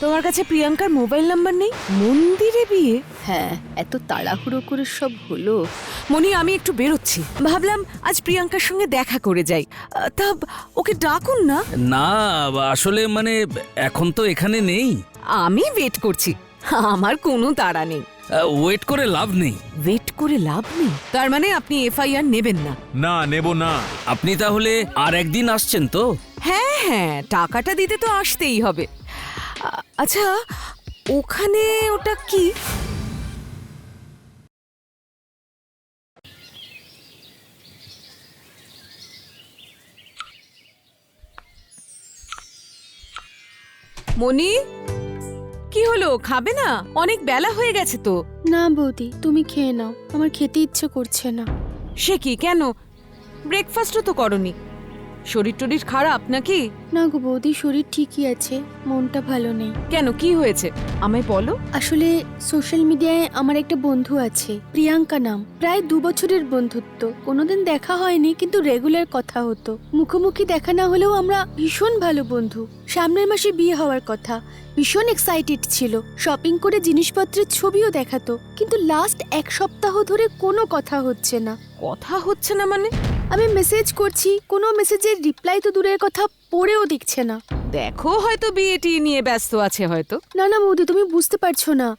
তোমার কাছে প্রিয়াঙ্কার মোবাইল নাম্বার নেই? মন্দিরে বিয়ে? হ্যাঁ, এত তাড়াহুড়ো করে সব হলো। মনি, আমি একটু বেরোচ্ছি, ভাবলাম আজ প্রিয়াঙ্কার সঙ্গে দেখা করে যাই। তা ওকে ডাকুন না। না, আসলে মানে এখন তো এখানে নেই। আমি ওয়েট করছি, আমার কোনো তাড়া নেই। ওয়েট করে লাভ নেই। ওয়েট করে লাভ নেই তার মানে আপনি এফআইআর নেবেন না? না, নেব না। আপনি তাহলে আর একদিন আসছেন তো? হ্যাঁ হ্যাঁ, টাকাটা দিতে তো আসতেই হবে। আচ্ছা, ওখানে ওটা কি? মনি, কি হলো, খাবে না? অনেক বেলা হয়ে গেছে তো। না বৌদি, তুমি খেয়ে নাও, আমার খেতে ইচ্ছে করছে না। সে কি, কেন? ব্রেকফাস্টও তো করনি। শরীর টরীর খারাপ নাকি? না গো বৌদি, শরীর ঠিকই আছে, মনটা ভালো নেই। কেন, কি হয়েছে আমায় বলো। আসলে সোশ্যাল মিডিয়ায় আমার একটা বন্ধু আছে, প্রিয়াঙ্কা নাম। প্রায় 2 বছরের বন্ধুত্ব, কোনোদিন দেখা হয়নি কিন্তু রেগুলার কথা হতো। মুখোমুখি দেখা না হলেও আমরা ভীষণ ভালো বন্ধু। সামনের মাসে বিয়ে হওয়ার কথা, ভীষণ এক্সাইটেড ছিল। শপিং করে জিনিসপত্রের ছবিও দেখাতো, কিন্তু লাস্ট 1 সপ্তাহ ধরে কোনো কথা হচ্ছে না। কথা হচ্ছে না মানে? আমি মেসেজ করছি, কোনো মেসেজের রিপ্লাই তো দূরের কথা, পড়েও দিচ্ছে না। দেখো, হয়তো বিয়েটি নিয়ে ব্যস্ত আছে হয়তো। না না বৌদি, তুমি বুঝতে পারছো না।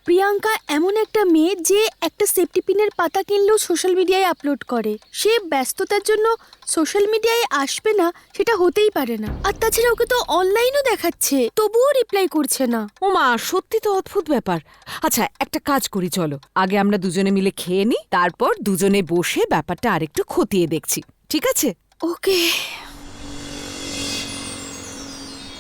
প্রিয়াঙ্কা এমন একটা মেয়ে যে একটা সেফটি পিনের পাতা কিনলেও সোশ্যাল মিডিয়ায় আপলোড করে। সে ব্যস্ততার জন্য সোশ্যাল মিডিয়ায় আসবে না, সেটা হতেই পারে না। আর তাছাড়া ওকে তো অনলাইনও দেখাচ্ছে, তবুও রিপ্লাই করছে না। ও মা, সত্যি তো অদ্ভুত ব্যাপার। আচ্ছা, একটা কাজ করি, চলো আগে আমরা দুজনে মিলে খেয়ে নিই, তারপর দুজনে বসে ব্যাপারটা আরেকটু খতিয়ে দেখছি, ঠিক আছে? ওকে।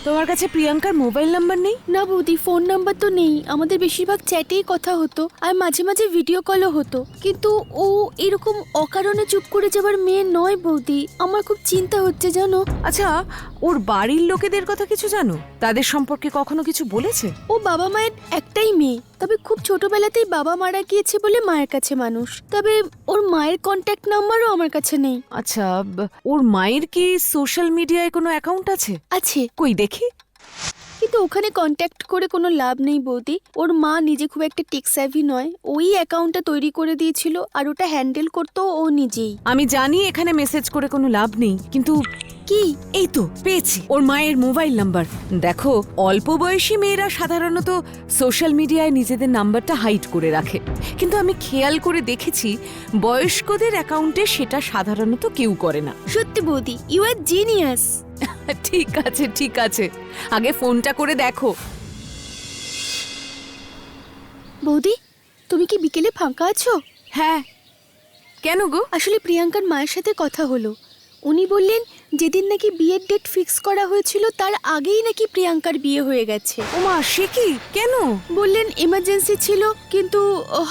তোমার কাছে প্রিয়াঙ্কার মোবাইল নাম্বার নেই? না বৌদি, ফোন নাম্বার তো নেই। আমাদের বেশিরভাগ চ্যাটেই কথা হতো, আর মাঝে মাঝে ভিডিও কলও হতো। কিন্তু ও এরকম অকারণে চুপ করে যাবার মেয়ে নয় বৌদি। আমার খুব চিন্তা হচ্ছে জানো। আচ্ছা, ওর বাড়ির লোকেদের কথা কিছু জানো? তাদের সম্পর্কে কখনো কিছু বলেছে? ও বাবা মায়ের একটাই মেয়ে, তবে খুব ছোটবেলাতেই বাবা মারা গিয়েছে বলে মায়ের কাছে মানুষ। তবে ওর মায়ের কন্ট্যাক্ট নাম্বারও আমার কাছে নেই। আচ্ছা, ওর মায়ের কি সোশ্যাল মিডিয়ায় কোনো অ্যাকাউন্ট আছে? আছে, কই দেখি। কিন্তু ওখানে কন্ট্যাক্ট করে কোনো লাভ নেই বৌদি। ওর মা নিজে খুব একটা টেক স্যাভি নয়, ওই অ্যাকাউন্টটা তৈরি করে দিয়েছিল, আর ওটা হ্যান্ডেল করতো ও নিজেই। আমি জানি এখানে মেসেজ করে কোনো লাভ নেই, কিন্তু কি? এই তো পেয়েছি ওর মায়ের মোবাইল নাম্বার। দেখো, অল্প বয়সী মেয়েরা সাধারণত সোশ্যাল মিডিয়ায় নিজেদের নাম্বারটা হাইড করে রাখে, কিন্তু আমি খেয়াল করে দেখেছি বয়স্কদের অ্যাকাউন্টে সেটা সাধারণত কেউ করে না। সত্যি বৌদি, ইউ আর জিনিয়াস। ঠিক আছে ঠিক আছে, আগে ফোনটা করে দেখো। বৌদি, তুমি কি বিকেলে ফাঁকা আছো? হ্যাঁ, কেন গো? আসলে প্রিয়াঙ্কার মায়ের সাথে কথা হলো। উনি বললেন যেদিন নাকি বিয়ের ডেট ফিক্স করা হয়েছিল তার আগেই নাকি প্রিয়াঙ্কার বিয়ে হয়ে গেছে। ওমা, সে কি, কেন? বললেন এমার্জেন্সি ছিল, কিন্তু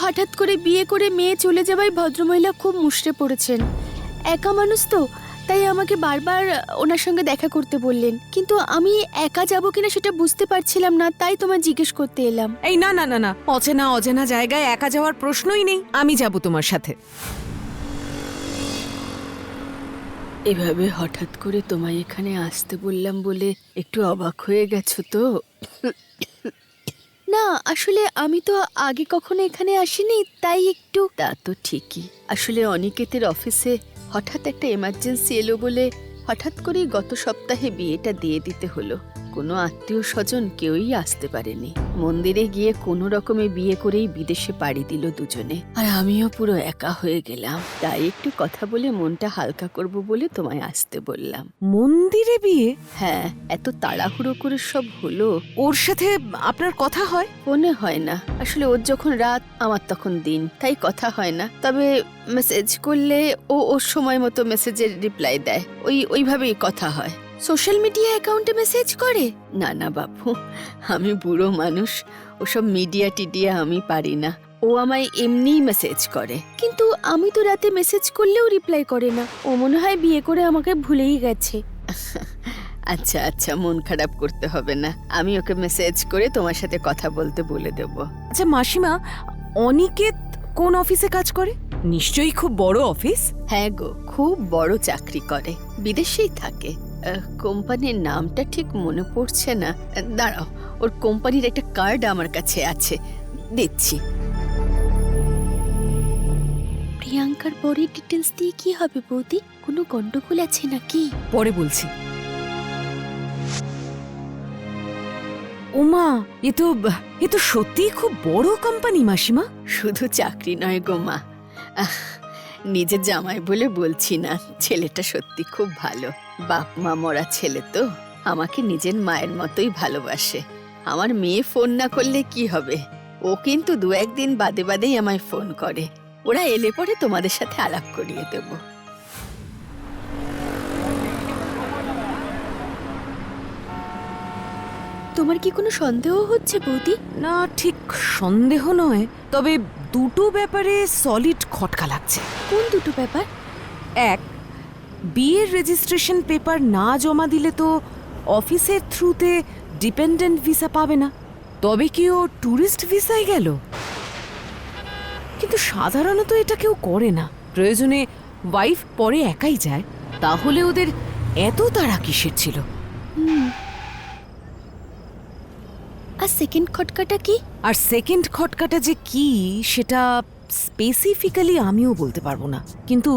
হঠাৎ করে বিয়ে করে মেয়ে চলে যাওয়ায় ভদ্রমহিলা খুব মুষড়ে পড়েছেন। একা মানুষ তো, তাই আমাকে বারবার ওনার সঙ্গে দেখা করতে বললেন। কিন্তু আমি একা যাব কিনা সেটা বুঝতে পারছিলাম না, তাই তোমায় জিজ্ঞেস করতে এলাম। এই না না না না, অচেনা অজানা জায়গায় একা যাওয়ার প্রশ্নই নেই, আমি যাব তোমার সাথে। এভাবে হঠাৎ করে তোমায় এখানে আসতে বললাম বলে একটু অবাক হয়ে গেছো তো? না, আসলে আমি তো আগে কখনো এখানে আসিনি, তাই একটু। তা তো ঠিকই, আসলে অনিকেতের অফিসে হঠাৎ একটা এমার্জেন্সি এলো বলে হঠাৎ করেই গত সপ্তাহে বিয়েটা দিয়ে দিতে হলো। কোনো আত্মীয় স্বজন কেউই আসতে পারেনি। মন্দিরে গিয়ে কোনো রকমে বিয়ে করেই বিদেশে পাড়ি দিল দুজনে, আর আমিও পুরো একা হয়ে গেলাম। তাই একটু কথা বলে মনটা হালকা করব বলে তোমায় আসতে বললাম। মন্দিরে বিয়ে? হ্যাঁ, এত তাড়াহুড়ো করে সব হলো। ওর সাথে আপনার কথা হয়? ফোনে হয় না, আসলে ওর যখন রাত আমার তখন দিন, তাই কথা হয় না। তবে মেসেজ করলে ও ওর সময় মতো মেসেজের রিপ্লাই দেয়, ওইভাবেই কথা হয়। সোশ্যাল মিডিয়া অ্যাকাউন্টে মেসেজ করে? না না বাবু, আমি বুড়ো মানুষ, ওসব মিডিয়া টিডিয়া আমি পারি না। ও আমায় এমনিই মেসেজ করে। কিন্তু আমি তো রাতে মেসেজ করলেও রিপ্লাই করে না। ও মনে হয় বিয়ে করে আমাকে ভুলেই গেছে। আচ্ছা আচ্ছা, মন খারাপ করতে হবে না, আমি ওকে মেসেজ করে তোমার সাথে কথা বলতে বলে দেব। আচ্ছা মাসিমা, অনিকেত কোন অফিসে কাজ করে? নিশ্চয়ই খুব বড় অফিস। হ্যাঁ গো, খুব বড় চাকরি করে, বিদেশেই থাকে। কোম্পানির নামটা ঠিক মনে পড়ছে না। দাঁড়াও, ওর কোম্পানির একটা কার্ড আমার কাছে আছে, দিচ্ছি। প্রিয়াঙ্কার বডি ডিটেলস দিয়ে কি হবে বৌদি? কোনো গন্ডগোল আছে নাকি? পরে বলছি। ওমা, এ তো সত্যিই খুব বড় কোম্পানি মাসিমা। শুধু চাকরি নয় গো মা, নিজের জামাই বলে বলছি না, ছেলেটা সত্যি খুব ভালো। বাপ মা মরা ছেলে তো, আমাকে নিজের মায়ের মতোই ভালোবাসে। আমার মেয়ে ফোন না করলে কি হবে, ও কিন্তু 2-1 দিন বাদে বাদেই আমায় ফোন করে। ওরা এলে পরে তোমাদের সাথে আলাপ করিয়ে দেবো। তোমার কি কোনো সন্দেহ হচ্ছে বৌদি? না, ঠিক সন্দেহ নয়, তবে দুটো ব্যাপারে সলিড খটকা লাগছে। কোন দুটো ব্যাপার? এক, বিয়ের রেজিস্ট্রেশন পেপার না জমা দিলে তো অফিসের থ্রুতে ডিপেন্ডেন্ট ভিসা পাবে না, তবে কি ও ট্যুরিস্ট ভিসায় গেল? কিন্তু সাধারণত এটা কেউ করে না। প্রয়োজনে ওয়াইফ পরে একাই যায়। তাহলে ওদের এত তাড়া কিসের ছিল? আর সেকেন্ড খটকাটা কি? আর সেকেন্ড খটকাটা যে কি সেটা স্পেসিফিক্যালি আমিও বলতে পারবো না, কিন্তু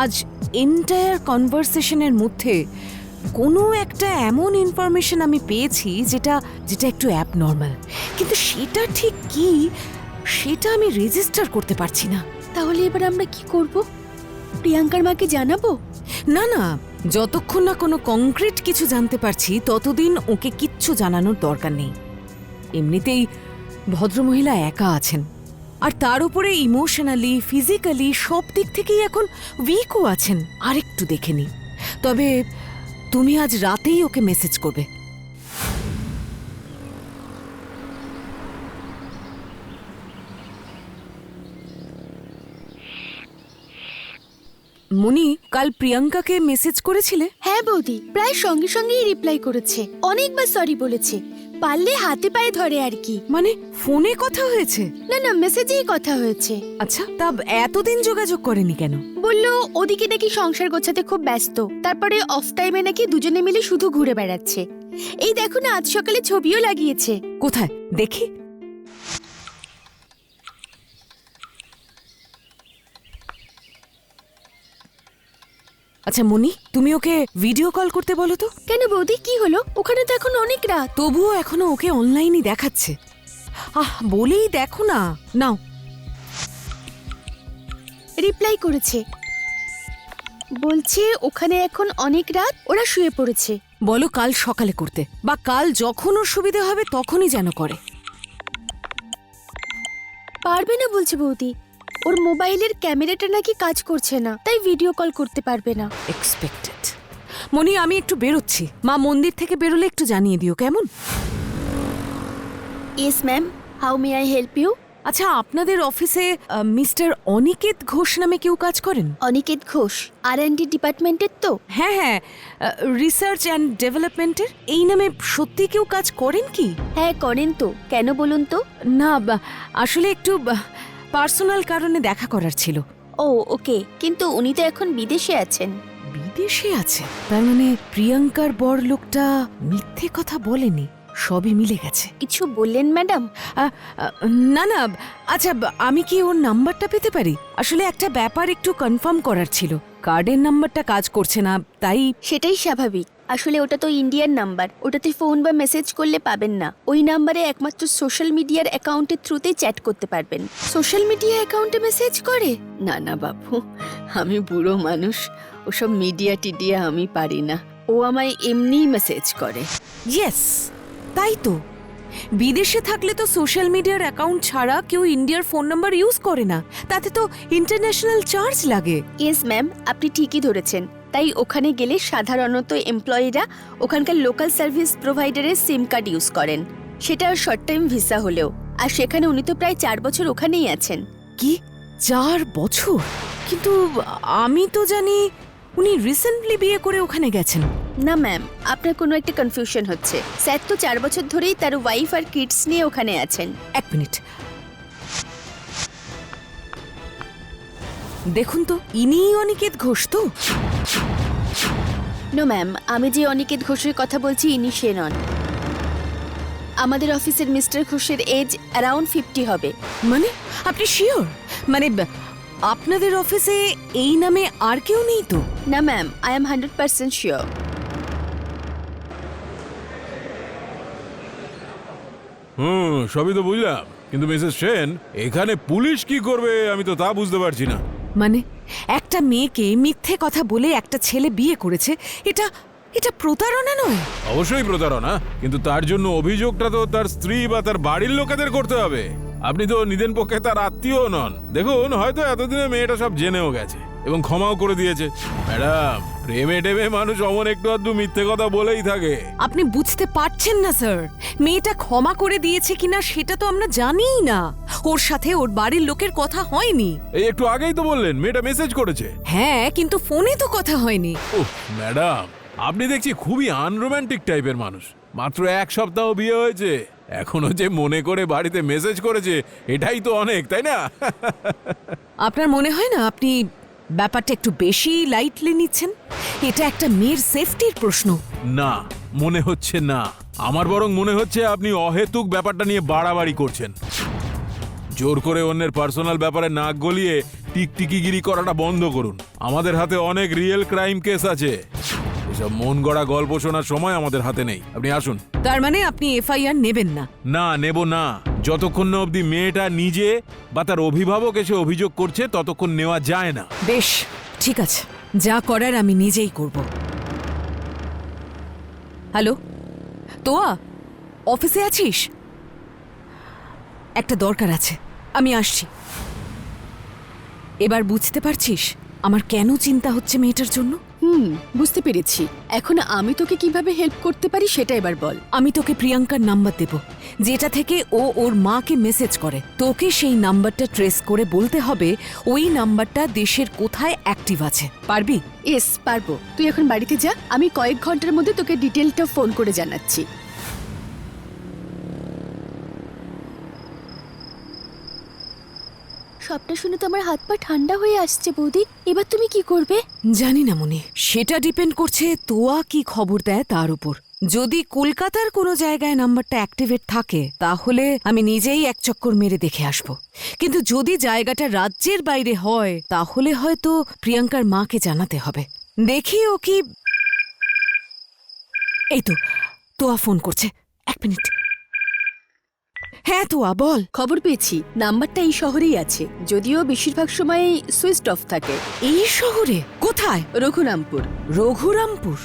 আজ এন্টায়ার কনভারসেশনের মধ্যে কোনো একটা এমন ইনফরমেশন আমি পেয়েছি যেটা একটু অ্যাবনর্মাল, কিন্তু সেটা ঠিক কি সেটা আমি রেজিস্টার করতে পারছি না। তাহলে এবার আমরা কি করব? প্রিয়াঙ্কার মাকে জানাবো? না না, যতক্ষণ না কোনো কংক্রিট কিছু জানতে পারছি ততদিন ওকে কিচ্ছু জানানোর দরকার নেই। এমনিতেই ভদ্রমহিলা একা আছেন, আর তার উপরে ইমোশনালি ফিজিক্যালি সব দিক থেকেই এখন উইকও আছেন। আরেকটু দেখে নি। তবে তুমি আজ রাতেই ওকে মেসেজ করবে। মনি, কাল প্রিয়াঙ্কাকে মেসেজ করেছিলে? হ্যাঁ বৌদি, প্রায় সঙ্গে সঙ্গেই রিপ্লাই করেছে। অনেকবার সরি বলেছে, পারলে হাতে পায়ে ধরে আর কি। মানে ফোনে কথা হয়েছে? না না, মেসেজেই কথা হয়েছে। আচ্ছা, তা এতদিন যোগাযোগ করেনি কেন? বললো ওদিকে নাকি সংসার গোছাতে খুব ব্যস্ত, তারপরে অফ টাইমে নাকি দুজনে মিলে শুধু ঘুরে বেড়াচ্ছে। এই দেখো না, আজ সকালে ছবিও লাগিয়েছে। কোথায় দেখি? আচ্ছা মনি, তুমি ওকে ভিডিও কল করতে বলো তো। কেন বৌদি, কি হলো? ওখানে তো এখন অনেক রাত। তবুও এখনো ওকে অনলাইনই দেখাচ্ছে। বলেই দেখো না। নাও। রিপ্লাই করেছে, বলছে ওখানে এখন অনেক রাত, ওরা শুয়ে পড়েছে। বলো কাল সকালে করতে, বা কাল যখন ওর সুবিধা হবে তখনই যেন করে। পারবে না বলছে বৌদি, ওর মোবাইলের ক্যামেরাটা নাকি কাজ করছে না, তাই ভিডিও কল করতে পারবে না। এক্সপেক্টেড। মনি, আমি একটু বেরোচ্ছি, মা মন্দির থেকে বেরোলে একটু জানিয়ে দিও, কেমন? Yes ma'am, how may I help you? আচ্ছা, আপনাদের অফিসে মিস্টার অনিকেত ঘোষ নামে কেউ কাজ করেন? অনিকেত ঘোষ R&D ডিপার্টমেন্টের তো? হ্যাঁ হ্যাঁ, রিসার্চ অ্যান্ড ডেভেলপমেন্টের। এই নামে সত্যি কেউ কাজ করেন কি? হ্যাঁ করেন তো, কেন বলুন তো? না, আসলে একটু পার্সোনাল কারণে দেখা করার ছিল। ও ওকে, কিন্তু উনি তো এখন বিদেশে আছেন। বিদেশে আছে? তার মানে প্রিয়াঙ্কার বর লোকটা মিথ্যে কথা বলেনি, সবই মিলে গেছে। কিছু বললেন ম্যাডাম? না না, আচ্ছা আমি কি ওর নাম্বারটা পেতে পারি? আসলে একটা ব্যাপার একটু কনফার্ম করার ছিল। কার্ডের নাম্বারটা কাজ করছে না, তাই। সেটাই স্বাভাবিক, আসলে ওটা তো ইন্ডিয়ান নাম্বার, ওটাতে ফোন বা মেসেজ করলে পাবেন না। ওই নাম্বারে একমাত্র সোশ্যাল মিডিয়ার অ্যাকাউন্টের থ্রুতেই চ্যাট করতে পারবেন। সোশ্যাল মিডিয়া অ্যাকাউন্টে মেসেজ করে? না না বাবু, আমি বুড়ো মানুষ, ওসব মিডিয়া টিডিয়া আমি পারি না। ও আমায় এমনিই মেসেজ করে। ইয়েস, তাই তো। বিদেশে থাকলে তো সোশ্যাল মিডিয়ার অ্যাকাউন্ট ছাড়া কেউ ইন্ডিয়ার ফোন নাম্বার ইউজ করে না, তাতে তো ইন্টারন্যাশনাল চার্জ লাগে। ইয়েস ম্যাম, আপনি ঠিকই ধরেছেন। তাই ওখানে গেলে সাধারণত এমপ্লয়িরা ওখানকার লোকাল সার্ভিস প্রোভাইডারের সিম কার্ড ইউজ করেন, সেটা শর্ট টাইম ভিসা হলেও। আর সেখানে উনি তো প্রায় 4 বছর ওখানেই আছেন। কি 4 বছর? কিন্তু আমি তো জানি উনি রিসেন্টলি বিয়ে করে ওখানে গেছেন। না ম্যাম, আপনার কোনো একটা কনফিউশন হচ্ছে। স্যার তো 4 বছর ধরেই তার ওয়াইফ আর কিডস নিয়ে ওখানে আছেন। এক মিনিট দেখুন তো, ইনিই অনিকেত ঘোষ তো? নো ম্যাম, আমি যে অনিকেত ঘোষের কথা বলছি ইনি সে নন। আমাদের অফিসের মিস্টার ঘোষের এজ অ্যারাউন্ড 50 হবে। মানে আপনি শিওর? মানে আপনাদের অফিসে এই নামে আর কেউ নেই তো? না ম্যাম, আই এম 100% শিওর। সবই তো বুঝলাম, কিন্তু মিসেস সেন এখানে পুলিশ কি করবে আমি তো তা বুঝতে পারছি না। মানে একটা মেয়েকে মিথ্যে কথা বলে একটা ছেলে বিয়ে করেছে, এটা এটা প্রতারণা নয়? অবশ্যই প্রতারণা, কিন্তু তার জন্য অভিযোগটা তো তার স্ত্রী বা তার বাড়ির লোকেদের করতে হবে। আপনি তো নিদেন পক্ষে তার আত্মীয় নন। দেখুন, হয়তো এতদিনে মেয়েটা সব জেনেও গেছে এবং ক্ষমাও করে দিয়েছে। ম্যাডাম, প্রেমে টেমে মানুষ অমন একটু আধটু মিথ্যে কথা বলেই থাকে। আপনি বুঝতে পারছেন না স্যার, মেয়েটা ক্ষমা করে দিয়েছে কিনা সেটা তো আমরা জানিই না। ওর সাথে ওর বাড়ির লোকের কথা হয়নি। এই একটু আগেই তো বললেন মেয়েটা মেসেজ করেছে। হ্যাঁ, কিন্তু ফোনে তো কথা হয়নি। ওহ ম্যাডাম, আপনি দেখছি খুবই আনরোম্যান্টিক টাইপের মানুষ। মাত্র 1 সপ্তাহ বিয়ে হয়েছে, এখনো যে মনে করে বাড়িতে মেসেজ করেছে, এটাই তো অনেক, তাই না? আপনার মনে হয় না আপনি ব্যাপারটা একটু বেশি লাইটলি নিচ্ছেন? এটা একটা মেয়ের সেফটির প্রশ্ন। না, মনে হচ্ছে না। আমার বরং মনে হচ্ছে আপনি অহেতুক ব্যাপারটা নিয়ে বাড়াবাড়ি করছেন। জোর করে অন্যের পার্সোনাল ব্যাপারে নাক গলিয়ে টিকটিকিগিরি করাটা বন্ধ করুন। আমাদের হাতে অনেক রিয়েল ক্রাইম কেস আছে। এসব মন গড়া গল্প শোনার সময় আমাদের হাতে নেই। আপনি আসুন। তার মানে আপনি এফআইআর নেবেন না? না, নেব না। যতক্ষণ না অবধি মেয়েটা নিজে বা তার অভিভাবক এসে অভিযোগ করছে, ততক্ষণ নেওয়া যায় না। বেশ, ঠিক আছে, যা করার আমি নিজেই করব। হ্যালো তোয়া, অফিসে আছিস? একটা দরকার আছে, আমি আসছি। এবার বুঝতে পারছিস আমার কেন চিন্তা হচ্ছে মেয়েটার জন্য? বুঝতে পেরেছি। এখন আমি তোকে কিভাবে হেল্প করতে পারি সেটা এবার বল। আমি তোকে প্রিয়াঙ্কার নাম্বার দেব, যেটা থেকে ও ওর মাকে মেসেজ করে। তোকে সেই নাম্বারটা ট্রেস করে বলতে হবে ওই নাম্বারটা দেশের কোথায় অ্যাক্টিভ আছে। পারবি? এস, পারবো। তুই এখন বাড়িতে যা, আমি কয়েক ঘন্টার মধ্যে তোকে ডিটেলটা ফোন করে জানাচ্ছি। সবটা শুনে তো আমার হাত পা ঠান্ডা হয়ে আসছে বৌদি। এবার তুমি কি করবে? জানি না মনি, সেটা ডিপেন্ড করছে তোয়া কি খবর দেয় তার উপর। যদি কলকাতার কোনো জায়গায় নাম্বারটা অ্যাক্টিভেট থাকে তাহলে আমি নিজেই এক চক্কর মেরে দেখে আসব। কিন্তু যদি জায়গাটা রাজ্যের বাইরে হয় তাহলে হয়তো প্রিয়াঙ্কার মাকে জানাতে হবে। দেখি ও কি। এই তো তোয়া ফোন করছে, 1 মিনিট। হ্যাঁ তোয়া, বল। খবর পেয়েছি নাম্বারটা এই শহরেই আছে, যদিও বেশিরভাগ সময় সুইচড অফ থাকে। এই শহরে? কোথায়? রঘুরামপুর। রঘুরামপুর?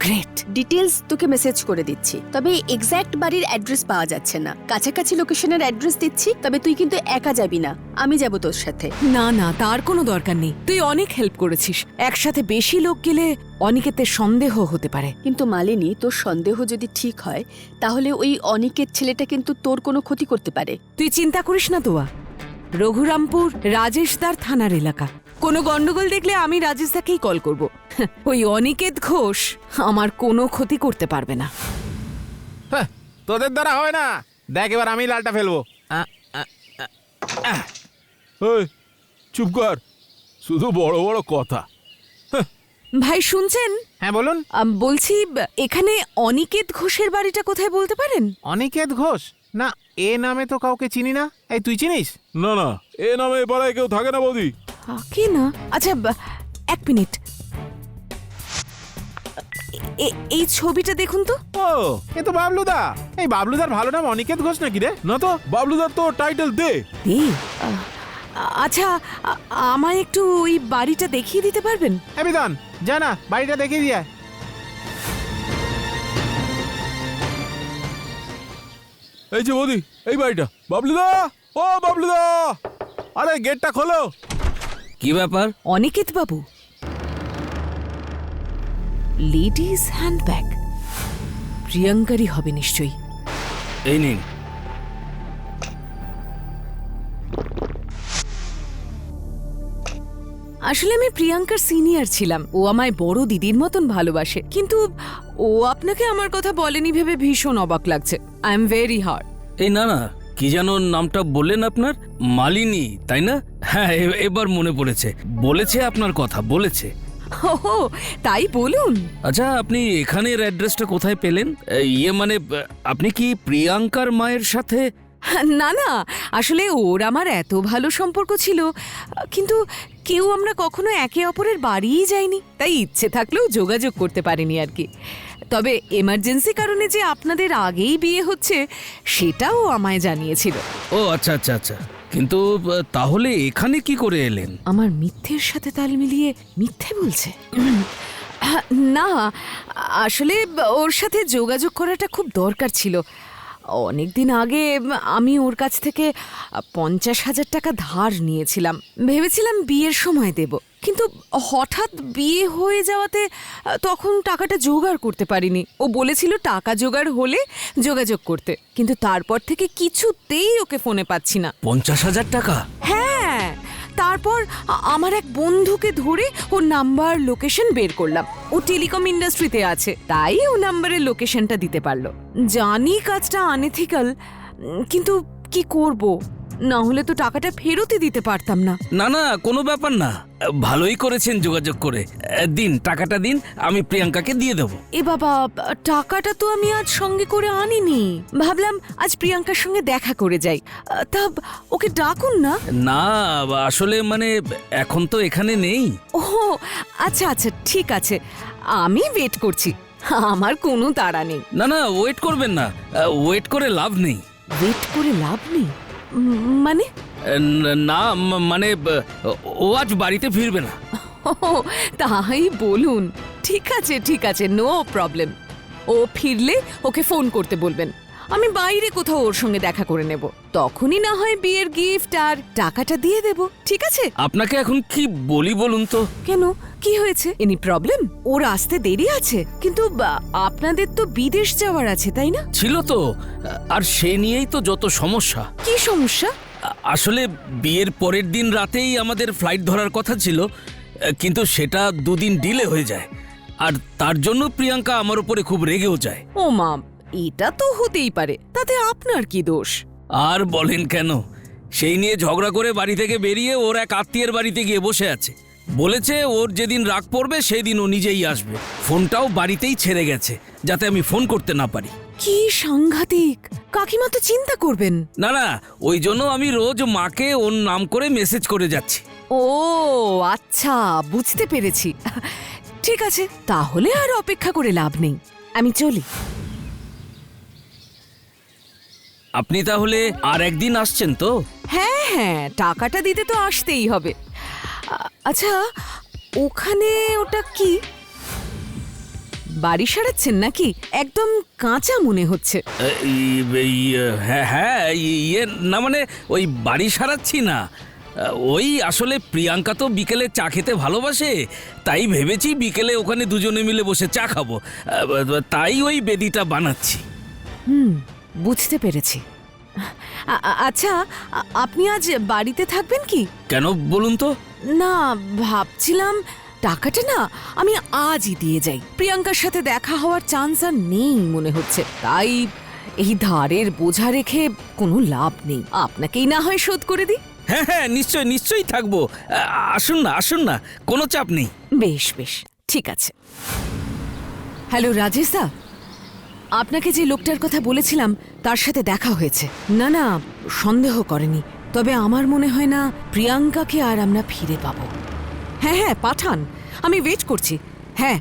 গ্রেট। ডিটেলস তোকে মেসেজ করে দিচ্ছি, তবে এক্স্যাক্ট বাড়ির অ্যাড্রেস পাওয়া যাচ্ছে না। কাছাকাছি লোকেশনের অ্যাড্রেস দিচ্ছি, তবে তুই কিন্তু একা যাবি না, আমি যাব তোর সাথে। না না, তার কোনো দরকার নেই। তুই অনেক হেল্প করেছিস। একসাথে বেশি লোক গেলে অনিকেতের সন্দেহ হতে পারে। কিন্তু মালিনী, তোর সন্দেহ যদি ঠিক হয় তাহলে ওই অনিকেত ছেলেটা কিন্তু তোর কোনো ক্ষতি করতে পারে। তুই চিন্তা করিস না তোয়া, রঘুরামপুর রাজেশদার থানার এলাকা। কোনো গন্ডগোল দেখলে আমি রাজেশদাকেই কল করব। ওই অনিকেত ঘোষ আমার কোনো ক্ষতি করতে পারবে না। তোদের দ্বারা হয় না, দেখ এবার আমি লালটা ফেলবো। ওই চুপ কর, শুধু বড় বড় কথা। ভাই শুনছেন? হ্যাঁ বলুন। বলছি, এখানে অনিকেত ঘোষের বাড়িটা কোথায় বলতে পারেন? অনিকেত ঘোষ? না, এ নামে তো কাউকে চিনি না। এই তুই চিনিস? না না, এ নামে এ পাড়ায় কেউ থাকে না বৌদি। কি না? আচ্ছা 1 মিনিট, এই ছবিটা দেখুন তো। ও, এ তো বাবলুদা। এই বাবলুদার ভালো নাম অনিকেত ঘোষ নাকি রে? না তো, বাবলুদার তো টাইটেল দে। আচ্ছা, আমায় একটু ওই বাড়িটা দেখিয়ে দিতে পারবেন? হ্যাঁ বিধান, যা না বাড়িটা দেখিয়ে দিয়ে। এই যে বৌদি, এই বাড়িটা। বাবলুদা, ও বাবলুদা, আরে গেটটা খোলো। কি ব্যাপার? অনিকেত বাবু, লেডিস হ্যান্ডব্যাগ, প্রিয়াঙ্কারই হবে নিশ্চয়ই। এই নিন। আসলে আমি প্রিয়াঙ্কার সিনিয়র ছিলাম। ও আমায় বড় দিদির মতন ভালোবাসে, কিন্তু ও আপনাকে আমার কথা বলেনি ভেবে ভীষণ অবাক লাগছে। I am very heart. এই না না, কি যেন নামটা বললেন আপনার? মালিনী, তাই না? হ্যাঁ, এবার মনে পড়েছে। বলেছে আপনার কথা, বলেছে। ওহো, তাই বলুন। আচ্ছা, আপনি এখানের অ্যাড্রেসটা কোথায় পেলেন? ইয়ে মানে আপনি কি প্রিয়াঙ্কার মায়ের সাথে? না না, আসলে ওর আমার এত ভালো সম্পর্ক ছিল, কিন্তু কেউ আমরা কখনো একে অপরের বাড়িই যাইনি, তাই ইচ্ছে থাকলেও যোগাযোগ করতে পারিনি আর কি। তবে এমার্জেন্সি কারণে যে আপনাদের আগেই বিয়ে হচ্ছে সেটাও আমায় জানিয়েছিল। ও আচ্ছা আচ্ছা আচ্ছা, কিন্তু তাহলে এখানে কি করে এলেন? আমার মিথ্যের সাথে তাল মিলিয়ে মিথ্যে বলছে। না, আসলে ওর সাথে যোগাযোগ করাটা খুব দরকার ছিল। অনেক দিন আগে আমি ওর কাছ থেকে 50,000 টাকা ধার নিয়েছিলাম, ভেবেছিলাম বিয়ের সময় দেব, কিন্তু হঠাৎ বিয়ে হয়ে যাওয়াতে তখন টাকাটা জোগাড় করতে পারিনি। ও বলেছিল টাকা জোগাড় হলে যোগাযোগ করতে, কিন্তু তারপর থেকে কিছুতেই ওকে ফোনে পাচ্ছি না। 50,000 টাকা? হ্যাঁ, তারপর আমার এক বন্ধুকে ধরে ওর নাম্বার লোকেশন বের করলাম। ও টেলিকম ইন্ডাস্ট্রিতে আছে, তাই ও নাম্বারের লোকেশনটা দিতে পারলো। জানি কাজটা আনএথিক্যাল, কিন্তু কি করব, না হলে তো টাকাটা ফেরতই দিতে পারতাম না। না না, কোনো ব্যাপার না, ভালোই করেছেন যোগাযোগ করে। দিন, টাকাটা দিন, আমি প্রিয়াঙ্কাকে দিয়ে দেবো। এ বাবা, টাকাটা তো আমি আজ সঙ্গে করে আনিনি, ভাবলাম আজ প্রিয়াঙ্কার সঙ্গে দেখা করে যাই। তা ওকে ডাকুন না। না, আসলে মানে এখন তো এখানে নেই। ও আচ্ছা আচ্ছা, ঠিক আছে, আমি ওয়েট করছি, আমার কোনো তাড়া নেই। না না, ওয়েট করবেন না, ওয়েট করে লাভ নেই। ওয়েট করে লাভ নেই মানে? না মানে ও আজ বাড়িতে ফিরবে না। ও, তাই বলুন। ঠিক আছে ঠিক আছে, নো প্রবলেম। ও ফিরলে ওকে ফোন করতে বলবেন, আমি বাইরে কোথাও ওর সঙ্গে দেখা করে নেব, তখনই না হয় বিয়ের গিফট আর টাকাটা দিয়ে দেব। ঠিক আছে? আপনাকে এখন কি বলি বলুন তো? কেন, কি হয়েছে? Any problem? ওর আসতে দেরি আছে, কিন্তু আপনাদের তো বিদেশ যাওয়ার আছে, তাই না? ছিল তো, আর সে নিয়েই তো যত সমস্যা। কি সমস্যা? আসলে বিয়ের পরের দিন রাতেই আমাদের ফ্লাইট ধরার কথা ছিল, কিন্তু সেটা 2 দিন ডিলে হয়ে যায়, আর তার জন্য প্রিয়াঙ্কা আমার উপরে খুব রেগেও যায়। ও মা, এটা তো হতেই পারে, তাতে আপনার কি দোষ? আর বলেন কেন, সেই নিয়ে ঝগড়া করে বাড়ি থেকে বেরিয়ে ওর এক আত্মীয়ের বাড়িতে গিয়ে বসে আছে। বলেছে ওর যেদিন রাগ পড়বে সেই দিন ও নিজেই আসবে। ফোনটাও বাড়িতেই ছেড়ে গেছে, যাতে আমি ফোন করতে না পারি। কি সাংঘাতিক! কাকিমা তো চিন্তা করবেন। না না, ওই জন্য আমি রোজ মাকে ওর নাম করে মেসেজ করে যাচ্ছি। ও আচ্ছা, বুঝতে পেরেছি। ঠিক আছে, তাহলে আর অপেক্ষা করে লাভ নেই, আমি চলি। আপনি তাহলে আর একদিন আসছেন তো? হ্যাঁ হ্যাঁ, টাকাটা দিতে তো আসতেই হবে। আচ্ছা, ওখানে ওটা কি? বাড়ি সারাচ্ছেন নাকি? একদম কাঁচা মনে হচ্ছে। হ্যাঁ হ্যাঁ, ইয়ে না মানে ওই বাড়ি সারাচ্ছি না, ওই আসলে প্রিয়াঙ্কা তো বিকেলে চা খেতে ভালোবাসে, তাই ভেবেছি বিকেলে ওখানে দুজনে মিলে বসে চা খাবো, তাই ওই বেদিটা বানাচ্ছি। বুঝতে পেরেছি। আচ্ছা, আপনি আজ বাড়িতে থাকবেন কি? কেন বলুন তো? না, ভাবছিলাম টাকাটা না আমি আজই দিয়ে যাই। প্রিয়াঙ্কার সাথে দেখা হওয়ার চান্স আর নেই মনে হচ্ছে, তাই এই ধারের বোঝা রেখে কোনো লাভ নেই, আপনাকেই না হয় শোধ করে দিই। হ্যাঁ হ্যাঁ, নিশ্চয়ই নিশ্চয়ই থাকবো, আসুন না আসুন না, কোনো চাপ নেই। বেশ বেশ, ঠিক আছে। হ্যালো রাজেশ দা, আপনাকে যে লোকটার কথা বলেছিলাম তার সাথে দেখা হয়েছে। না না, সন্দেহ করেনি, তবে আমার মনে হয় না প্রিয়াঙ্কাকে আর আমরা ফিরে পাবো। হ্যাঁ হ্যাঁ, পাঠান, আমি ওয়েট করছি। হ্যাঁ,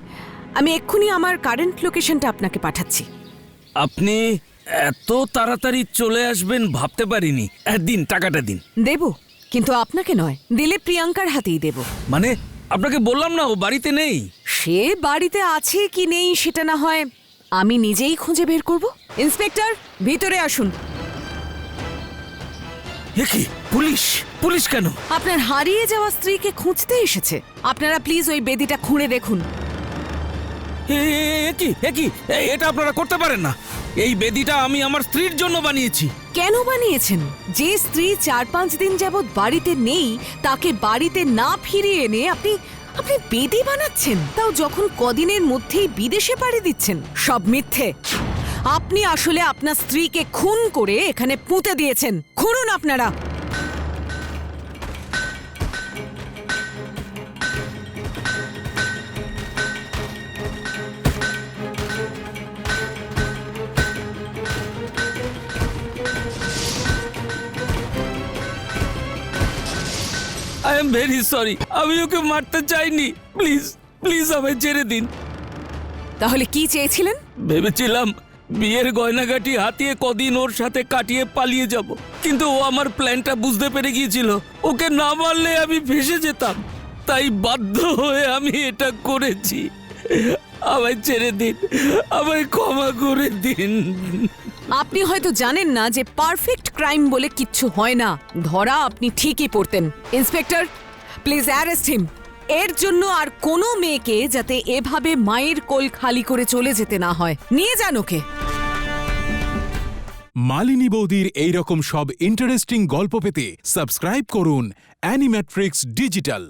আমি এক্ষুনি আমার কারেন্ট লোকেশনটা আপনাকে পাঠাচ্ছি। আপনি এত তাড়াতাড়ি চলে আসবেন ভাবতে পারিনি। দিন, টাকাটা দিন। দেব, কিন্তু আপনাকে নয়, দিলে প্রিয়াঙ্কার হাতেই দেব। মানে আপনাকে বললাম না ও বাড়িতে নেই। সে বাড়িতে আছে কি নেই সেটা না হয় আমি নিজেই খুঁজে বের করব। ইন্সপেক্টর, ভিতরে আসুন। এ কি, পুলিশ? পুলিশ কেন? আপনার হারিয়ে যাওয়া স্ত্রীকে খুঁজতে এসেছে। আপনারা প্লিজ ওই বেদিটা খুঁড়ে দেখুন। এ কি, এটা আপনারা করতে পারেন না। এই বেদিটা আমি আমার স্ত্রীর জন্য বানিয়েছি। কেন বানিয়েছেন? যে স্ত্রী 4-5 দিন যাবৎ বাড়িতে নেই তাকে বাড়িতে না ফিরিয়ে এনে আপনি বেদি বানাচ্ছেন, তাও যখন কদিনের মধ্যেই বিদেশে পাড়ি দিচ্ছেন। সব মিথ্যে। আপনি আসলে আপনার স্ত্রীকে খুন করে এখানে পুঁতে দিয়েছেন। খুঁড়ুন আপনারা। আই এম ভেরি সরি, আমি ওকে মারতে চাইনি। প্লিজ প্লিজ আমায় ছেড়ে দিন। তাহলে কি চেয়েছিলেন? ভেবেছিলাম বিয়ের গয়নাগাটি হাতিয়ে কদিন ওর সাথে কাটিয়ে পালিয়ে যাব, কিন্তু ও আমার প্ল্যানটা বুঝতে পেরে গিয়েছিল। ওকে না মারলে আমি ফেসে যেতাম, তাই বাধ্য হয়ে আমি এটা করেছি। আমায় ছেড়ে দিন, আমায় ক্ষমা করে দিন। আপনি হয়তো জানেন না যে পারফেক্ট ক্রাইম বলে কিচ্ছু হয় না। ধরা আপনি ঠিকই পড়তেন। Inspector, please arrest him. এর জন্য আর কোনো মেয়েকে যাতে এভাবে মায়ের কোল খালি করে চলে যেতে না হয়। নিয়ে যান ওকে। মালিনী বৌদির এইরকম সব ইন্টারেস্টিং গল্প পেতে সাবস্ক্রাইব করুন অ্যানিম্যাট্রিক্স ডিজিটাল।